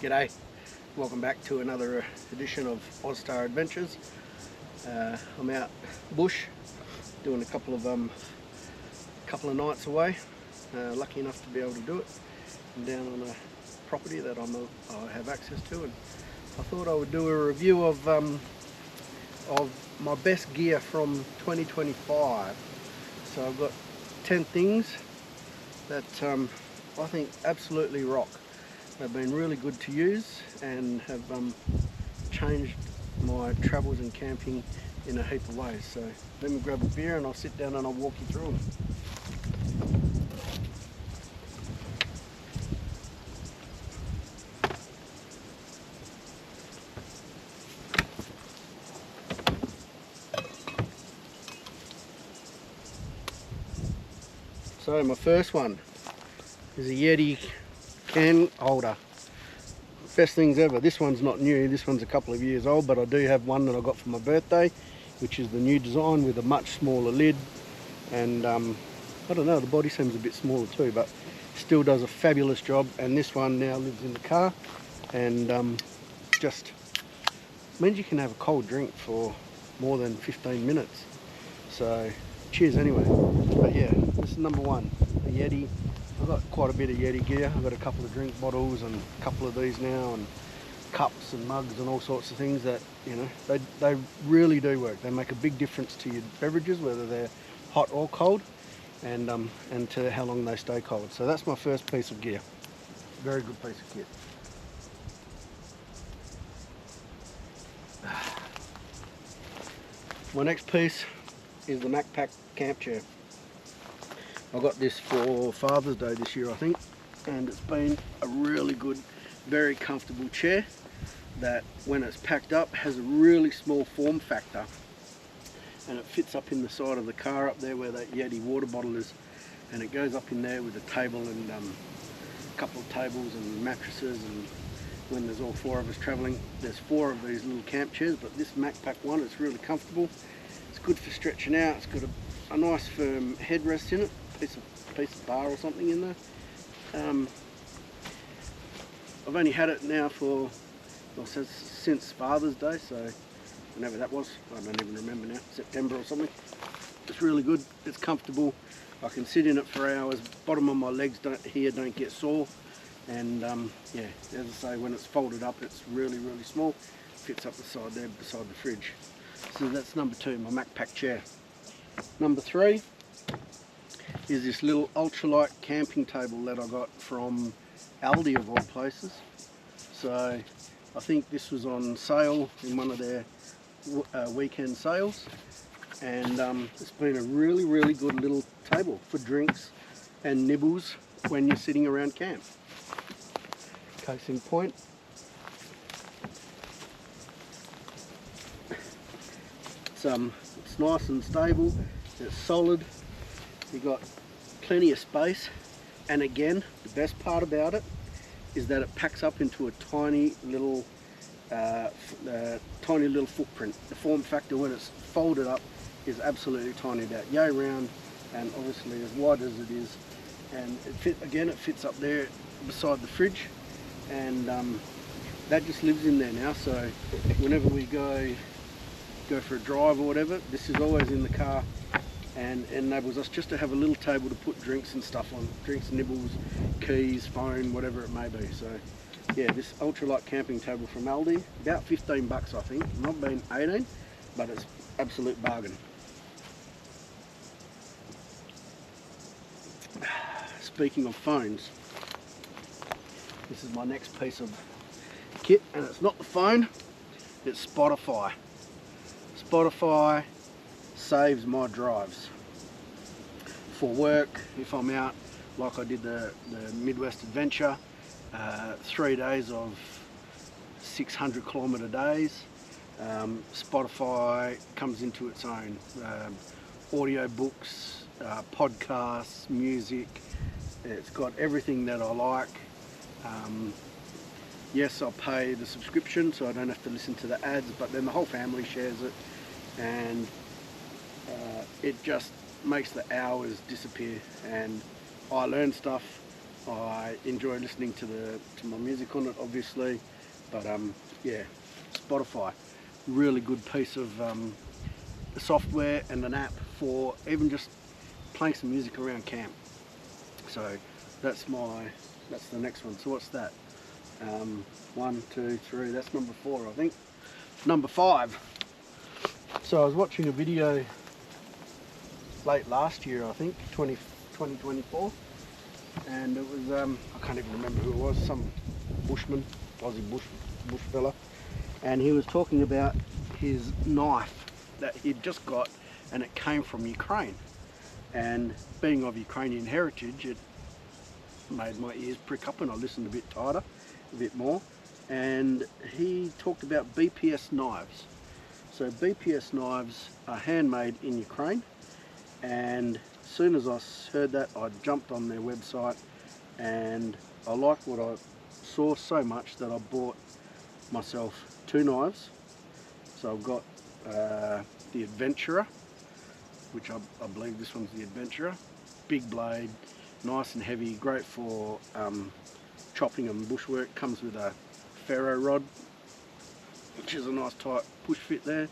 G'day, welcome back to another edition of Ozstar Adventures. I'm out bush doing a couple of nights away. Lucky enough to be able to do it. I'm down on a property that I have access to, and I thought I would do a review of my best gear from 2025. So I've got 10 things that I think absolutely rock. They've been really good to use and have changed my travels and camping in a heap of ways. So let me grab a beer and I'll sit down and I'll walk you through them. So my first one is a Yeti Can holder. Best things ever. This one's not new, this one's a couple of years old, but I do have one that I got for my birthday, which is the new design with a much smaller lid, and I don't know, the body seems a bit smaller too, but still does a fabulous job. And this one now lives in the car and just means you can have a cold drink for more than 15 minutes. So cheers anyway. But yeah, this is number one, a Yeti. I've got quite a bit of Yeti gear. I've got a couple of drink bottles and a couple of these now, and cups and mugs and all sorts of things that, you know, they really do work. They make a big difference to your beverages, whether they're hot or cold, and to how long they stay cold. So that's my first piece of gear. Very good piece of kit. My next piece is the Macpac camp chair. I got this for Father's Day this year, I think, and it's been a really good, very comfortable chair that when it's packed up has a really small form factor, and it fits up in the side of the car up there where that Yeti water bottle is, and it goes up in there with a table and a couple of tables and mattresses. And when there's all four of us traveling, there's four of these little camp chairs, but this Macpac one, it's really comfortable. It's good for stretching out. It's got a nice firm headrest in it, piece of bar or something in there. I've only had it now for, well, since Father's Day, so whenever that was, I don't even remember now, September or something. It's really good, it's comfortable. I can sit in it for hours. Bottom of my legs don't get sore, and yeah, as I say, when it's folded up, it's really small. Fits up the side there beside the fridge. So that's number two, my Macpac chair. Number three is this little ultralight camping table that I got from Aldi of all places. So I think this was on sale in one of their weekend sales, and it's been a really good little table for drinks and nibbles when you're sitting around camp. Case in point, it's nice and stable, it's solid, you've got plenty of space, and again, the best part about it is that it packs up into a tiny little footprint. The form factor when it's folded up is absolutely tiny, about yay round, and obviously as wide as it is, and it fits up there beside the fridge, and that just lives in there now. So whenever we go for a drive or whatever, this is always in the car, and enables us just to have a little table to put drinks and stuff on, drinks, nibbles, keys, phone, whatever it may be. So yeah, this ultralight camping table from Aldi, about 15 bucks I think, not been 18, but it's absolute bargain. Speaking of phones, this is my next piece of kit, and it's not the phone, it's Spotify. Spotify saves my drives for work. If I'm out, like I did the Midwest adventure, 3 days of 600 kilometre days, Spotify comes into its own. Audio books, podcasts, music, it's got everything that I like. Yes, I'll pay the subscription so I don't have to listen to the ads, but then the whole family shares it, and it just makes the hours disappear, and I learn stuff I enjoy listening to my music on it, obviously, but yeah, Spotify, really good piece of software and an app for even just playing some music around camp. So that's the next one. So what's that? 1, 2, 3. That's number 4, I think. Number 5. So I was watching a video late last year, I think, 2024, and it was I can't even remember who it was. Some bushman, Aussie bush fella, and he was talking about his knife that he'd just got, and it came from Ukraine. And being of Ukrainian heritage, it made my ears prick up and I listened a bit tighter, a bit more. And he talked about BPS knives. So BPS knives are handmade in Ukraine, and as soon as I heard that, I jumped on their website and I liked what I saw so much that I bought myself 2 knives. So I've got the Adventurer, which I believe this one's the Adventurer. Big blade, nice and heavy, great for chopping and bushwork. Comes with a ferro rod, which is a nice tight push fit there.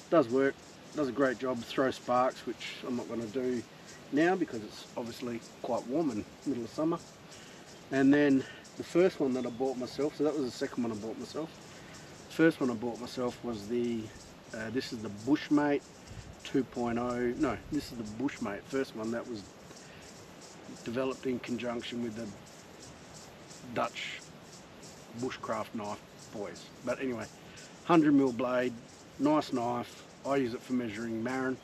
Does work, does a great job, throw sparks, which I'm not going to do now because it's obviously quite warm in the middle of summer. And then the first one that I bought myself, so that was the second one I bought myself. The first one I bought myself was the, this is the Bushmate 2.0, no, this is the Bushmate, first one that was developed in conjunction with the Dutch bushcraft knife boys. But anyway, 100mm blade, nice knife. I use it for measuring marron.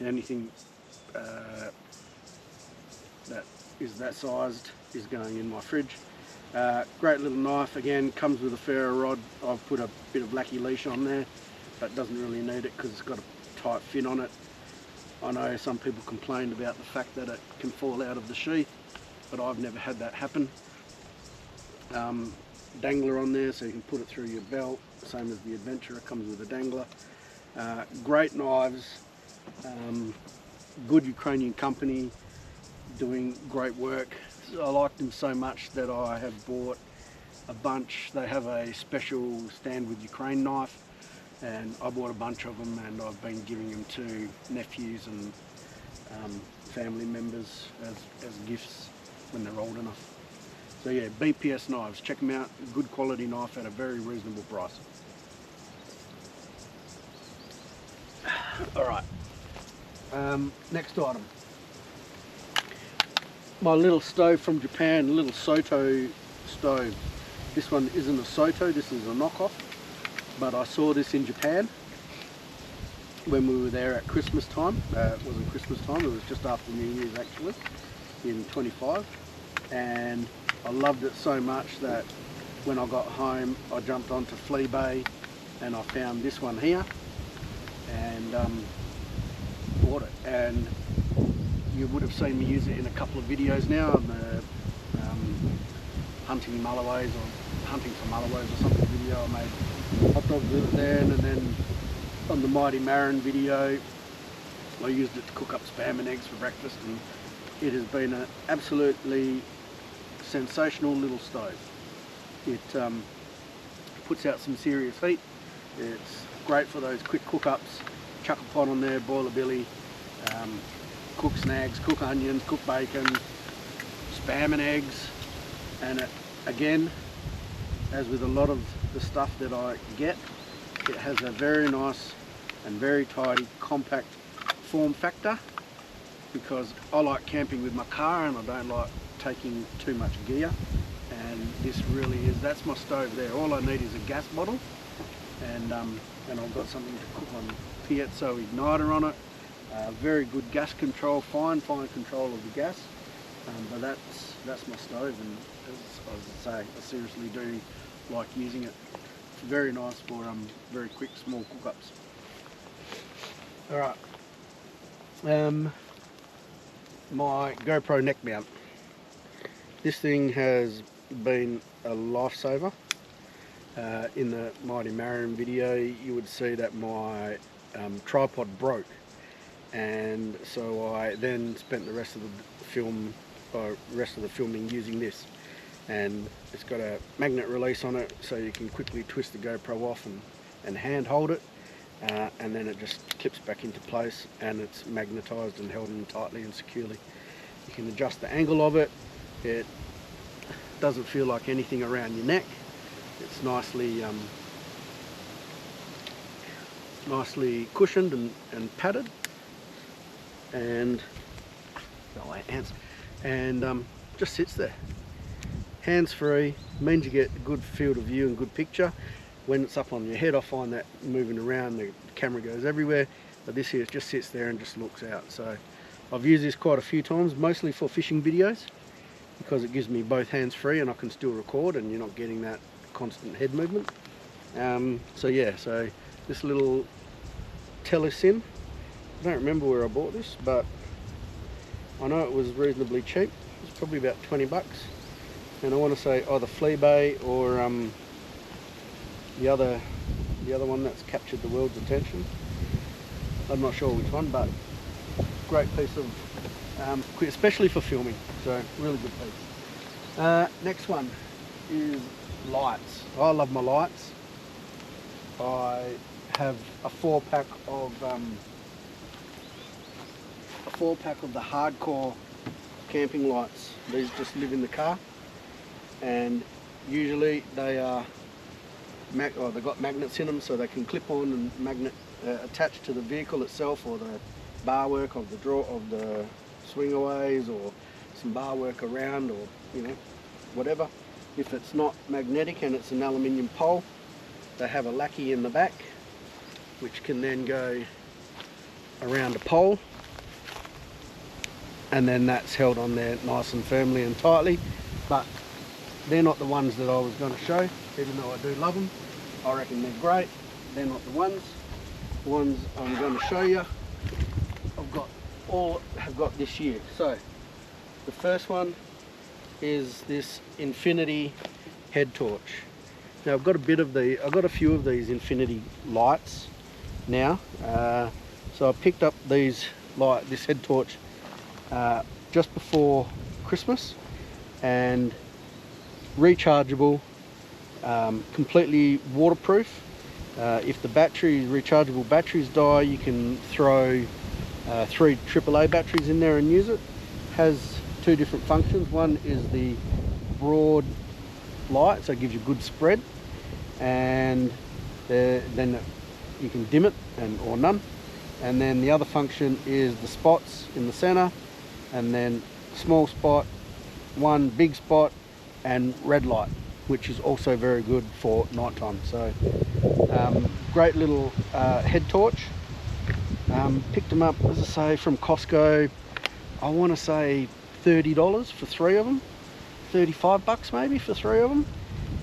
Anything that is that sized is going in my fridge. Great little knife, again, comes with a ferro rod. I've put a bit of lackey leash on there, but doesn't really need it because it's got a tight fin on it. I know some people complained about the fact that it can fall out of the sheath, but I've never had that happen. Dangler on there so you can put it through your belt, same as the Adventurer, comes with a dangler. Great knives, good Ukrainian company, doing great work. I like them so much that I have bought a bunch. They have a special stand with Ukraine knife, and I bought a bunch of them, and I've been giving them to nephews and family members as gifts when they're old enough. So yeah, BPS knives, check them out. Good quality knife at a very reasonable price. Alright, next item. My little stove from Japan, little Soto stove. This one isn't a Soto, this is a knockoff, but I saw this in Japan when we were there at Christmas time. It wasn't Christmas time, it was just after New Year's actually, in 25, and I loved it so much that when I got home I jumped onto Fleabay and I found this one here and bought it. And you would have seen me use it in a couple of videos now on the hunting mullaways or hunting for mullaways or something video. I made hot dogs with it then, and then on the Mighty Marron video I used it to cook up spam and eggs for breakfast, and it has been an absolutely sensational little stove. It puts out some serious heat. It's great for those quick cook-ups. Chuck a pot on there, boil a billy, cook snags, cook onions, cook bacon, spam and eggs. And it, again, as with a lot of the stuff that I get, it has a very nice and very tidy, compact form factor, because I like camping with my car and I don't like taking too much gear, and this really is, that's my stove there. All I need is a gas bottle, and I've got something to cook on. Piezo igniter on it, very good gas control, fine control of the gas, but that's my stove, and as I say, I seriously do like using it. It's very nice for very quick small cook-ups. Alright, my GoPro neck mount. This thing has been a lifesaver. In the Mighty Marron video you would see that my tripod broke, and so I then spent the rest of the film rest of the filming using this. And it's got a magnet release on it, so you can quickly twist the GoPro off and hand hold it, and then it just clips back into place, and it's magnetized and held in tightly and securely. You can adjust the angle of it. It doesn't feel like anything around your neck. It's nicely cushioned and padded, and just sits there. Hands free, means you get a good field of view and good picture. When it's up on your head, I find that moving around, the camera goes everywhere, but this here, it just sits there and just looks out. So I've used this quite a few times, mostly for fishing videos, because it gives me both hands free and I can still record and you're not getting that constant head movement. So yeah, so this little telesim, I don't remember where I bought this, but I know it was reasonably cheap. It's probably about 20 bucks. And I want to say either Fleabay or the other one that's captured the world's attention. I'm not sure which one, but great piece of, especially for filming, so really good piece. Next one is lights. I love my lights. I have a 4-pack of the hardcore camping lights. These just live in the car, and usually they are they've got magnets in them, so they can clip on and magnet attach to the vehicle itself, or the bar work of the swingaways, or some bar work around, or whatever. If it's not magnetic and it's an aluminium pole, they have a lackey in the back which can then go around a pole, and then that's held on there nice and firmly and tightly. But they're not the ones that I was going to show, even though I do love them. I reckon they're great. They're not the ones. The ones I'm going to show you, have got this year. So the first one is this Infinity head torch. Now I've got a few of these Infinity lights now. So I picked up this head torch just before Christmas, and rechargeable, completely waterproof. If the rechargeable batteries die, you can throw 3 AAA batteries in there and use it. Has 2 different functions. One is the broad light, so it gives you good spread, and then you can dim it or none. And then the other function is the spots in the center, and then small spot, one big spot, and red light, which is also very good for nighttime. So great little head torch. Picked them up, as I say, from Costco. I want to say $30 for 3 of them, 35 bucks maybe for 3 of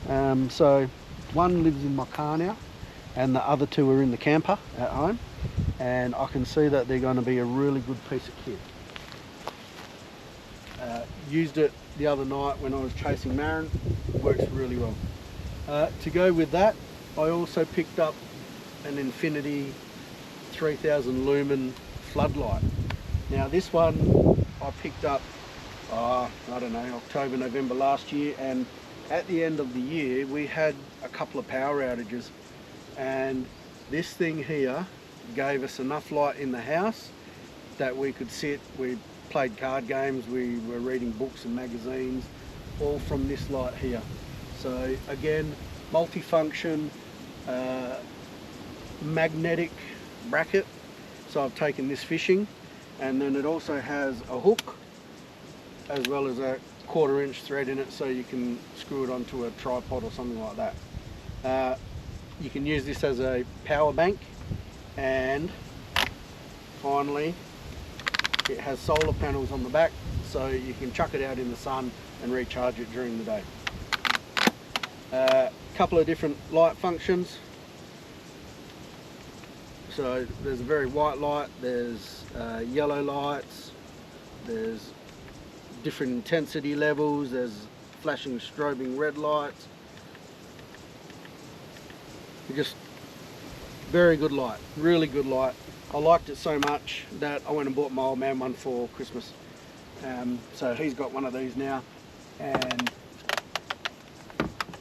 them. So one lives in my car now, and the other 2 are in the camper at home, and I can see that they're going to be a really good piece of kit. Used it the other night when I was chasing marron. Works really well. To go with that, I also picked up an Infinity 3000 lumen floodlight. Now this one I picked up, I don't know, October, November last year, and at the end of the year we had a couple of power outages, and this thing here gave us enough light in the house that we could sit, we played card games, we were reading books and magazines, all from this light here. So again, multifunction, magnetic bracket, so I've taken this fishing, and then it also has a hook as well as a 1/4 inch thread in it, so you can screw it onto a tripod or something like that. You can use this as a power bank, and finally it has solar panels on the back, so you can chuck it out in the sun and recharge it during the day. Couple of different light functions. So there's a very white light, there's yellow lights, there's different intensity levels, there's flashing strobing red lights. Just very good light, really good light. I liked it so much that I went and bought my old man one for Christmas. So he's got one of these now, and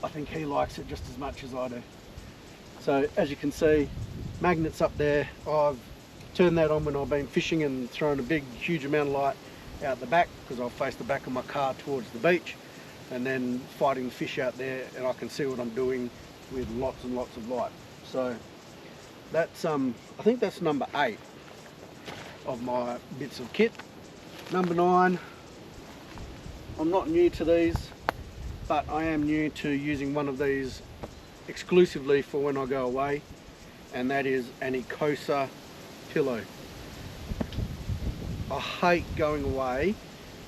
I think he likes it just as much as I do. So as you can see, magnets up there. I've turned that on when I've been fishing and thrown a big huge amount of light out the back, because I'll face the back of my car towards the beach and then fighting the fish out there, and I can see what I'm doing with lots and lots of light. So that's I think that's number 8 of my bits of kit. Number 9, I'm not new to these, but I am new to using one of these exclusively for when I go away, and that is an Ecosa pillow. I hate going away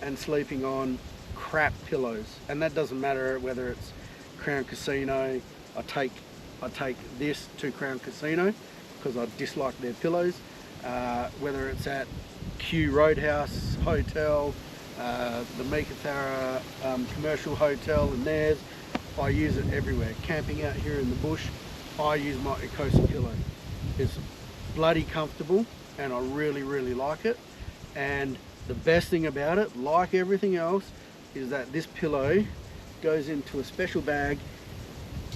and sleeping on crap pillows, and that doesn't matter whether it's Crown Casino. I take this to Crown Casino because I dislike their pillows. Whether it's at Q Roadhouse Hotel, the Meekatharra commercial hotel and theirs, I use it everywhere. Camping out here in the bush, I use my Ecosa pillow. It's bloody comfortable and I really, really like it. And the best thing about it, like everything else, is that this pillow goes into a special bag,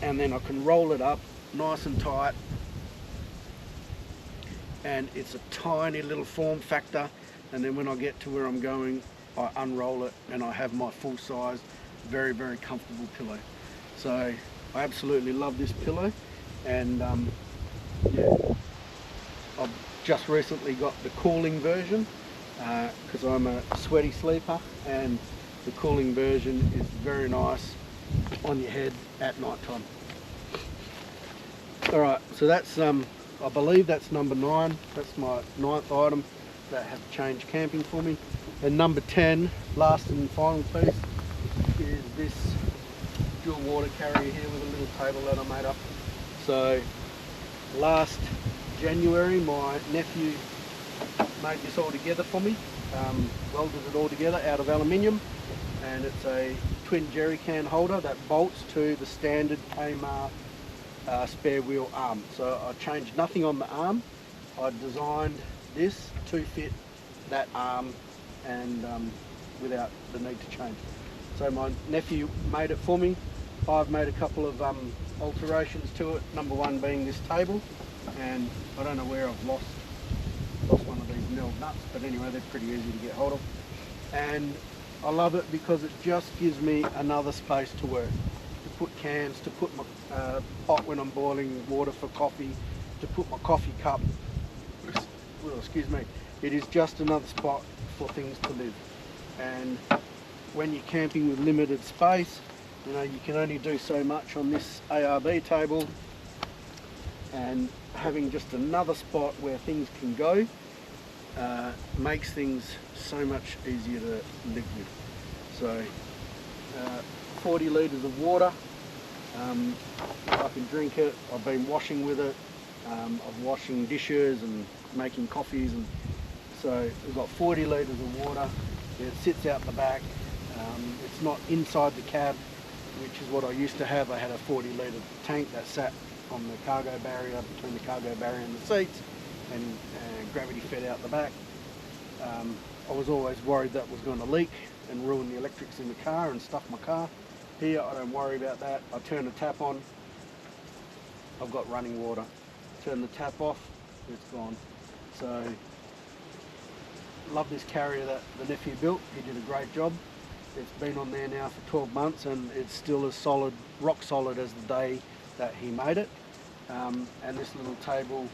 and then I can roll it up nice and tight, and it's a tiny little form factor, and then when I get to where I'm going, I unroll it and I have my full size, very, very comfortable pillow. So I absolutely love this pillow, and yeah, I've just recently got the cooling version because I'm a sweaty sleeper, and the cooling version is very nice on your head at night time. Alright, so that's I believe that's number 9. That's my 9th item that has changed camping for me. And number 10, last and final piece, is this dual water carrier here with a little table that I made up. So last January my nephew made this all together for me, welded it all together out of aluminium, and it's a twin jerry can holder that bolts to the standard Tamar spare wheel arm. So I changed nothing on the arm. I designed this to fit that arm, and without the need to change. So my nephew made it for me. I've made a couple of alterations to it. Number 1 being this table, and I don't know where I've lost one of these milled nuts, but anyway, they're pretty easy to get hold of. And I love it because it just gives me another space to work, to put cans, to put my pot when I'm boiling water for coffee, to put my coffee cup. Well, excuse me. It is just another spot for things to live. And when you're camping with limited space, you know, you can only do so much on this ARB table, and having just another spot where things can go makes things so much easier to live with. So 40 litres of water, I can drink it. I've been washing with it. I'm washing dishes and making coffees, and so we've got 40 litres of water. It sits out the back. It's not inside the cab, which is what I used to have. I had a 40 litre tank that sat on the cargo barrier, between the cargo barrier and the seats, and gravity fed out the back. I was always worried that was going to leak and ruin the electrics in the car and stuff my car. Here I don't worry about that. I turn the tap on, I've got running water. Turn the tap off, it's gone. So love this carrier that the nephew built. He did a great job. It's been on there now for 12 months and it's still as solid, rock solid as the day that he made it. And this little table,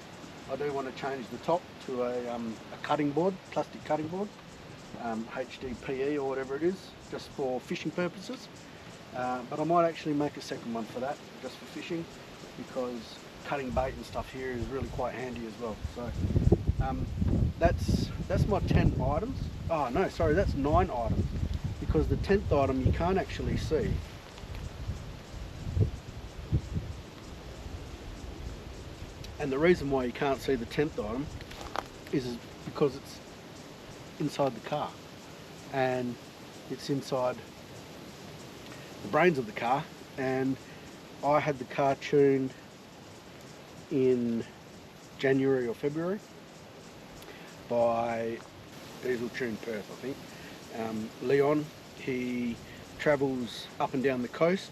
I do want to change the top to a cutting board, plastic cutting board, HDPE or whatever it is, just for fishing purposes. But I might actually make a second one for that, just for fishing, because cutting bait and stuff here is really quite handy as well. So that's my 10 items. Oh no, sorry, that's 9 items, because the 10th item you can't actually see. And the reason why you can't see the 10th item is because it's inside the car, and it's inside the brains of the car. And I had the car tuned in January or February by Diesel Tune Perth, I think, Leon. He travels up and down the coast.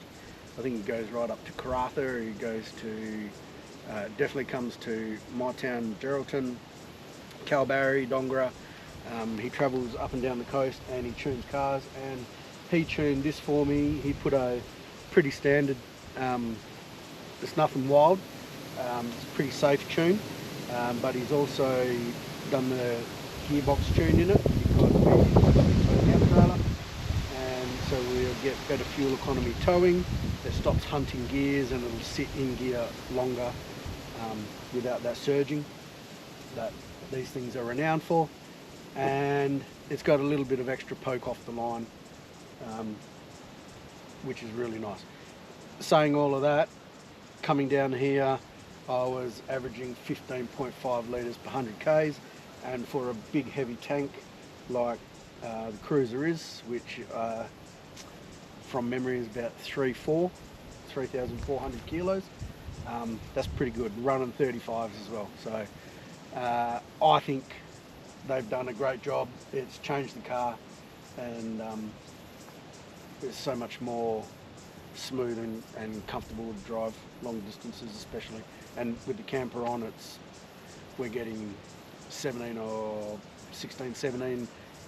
I think he goes right up to Karratha. He goes to, definitely comes to my town, Geraldton, Kalbarri, Dongara. He travels up and down the coast and he tunes cars, and he tuned this for me. He put a pretty standard, it's nothing wild, it's a pretty safe tune, but he's also done the gearbox tune in it because we're camper trailer, and so we'll get better fuel economy towing. It stops hunting gears and it'll sit in gear longer without that surging that these things are renowned for, and it's got a little bit of extra poke off the line, which is really nice. Saying all of that, coming down here I was averaging 15.5 litres per 100 k's, and for a big heavy tank like the Cruiser is, which from memory is about 3,400 kilos, that's pretty good, running 35s as well. So I think they've done a great job. It's changed the car, and it's so much more smooth and comfortable to drive long distances, especially. And with the camper on, we're getting 17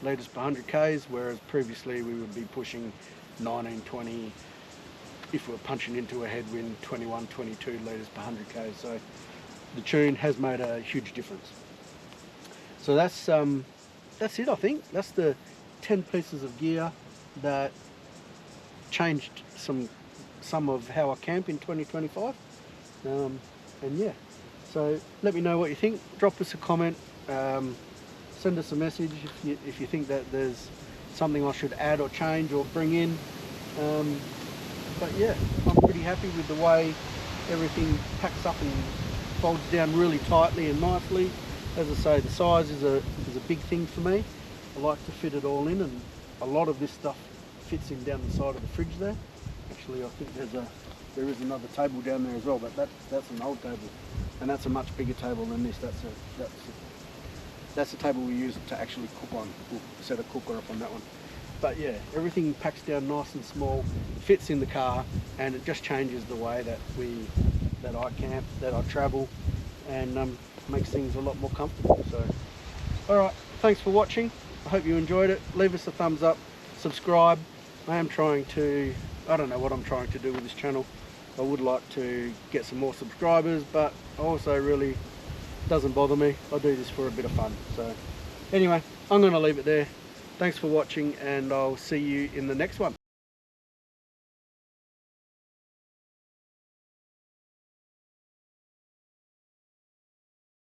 litres per 100 k's, whereas previously we would be pushing 19, 20, if we're punching into a headwind, 21, 22 litres per 100 k's. So the tune has made a huge difference. So that's it, I think. That's the 10 pieces of gear that changed some of how I camp in 2025. And yeah, so let me know what you think. Drop us a comment, send us a message if you think that there's something I should add or change or bring in. But yeah, I'm pretty happy with the way everything packs up and folds down really tightly and nicely. As I say, the size is a big thing for me. I like to fit it all in, and a lot of this stuff fits in down the side of the fridge there. Actually, I think there is another table down there as well, but that's an old table, and that's a much bigger table than this. That's the table we use to actually cook on. We'll set a cooker up on that one. But yeah, everything packs down nice and small, fits in the car, and it just changes the way that I camp, that I travel, and makes things a lot more comfortable. So, all right, thanks for watching. I hope you enjoyed it. Leave us a thumbs up, subscribe. I don't know what I'm trying to do with this channel. I would like to get some more subscribers, but also really doesn't bother me. I do this for a bit of fun. So anyway, I'm going to leave it there. Thanks for watching, and I'll see you in the next one.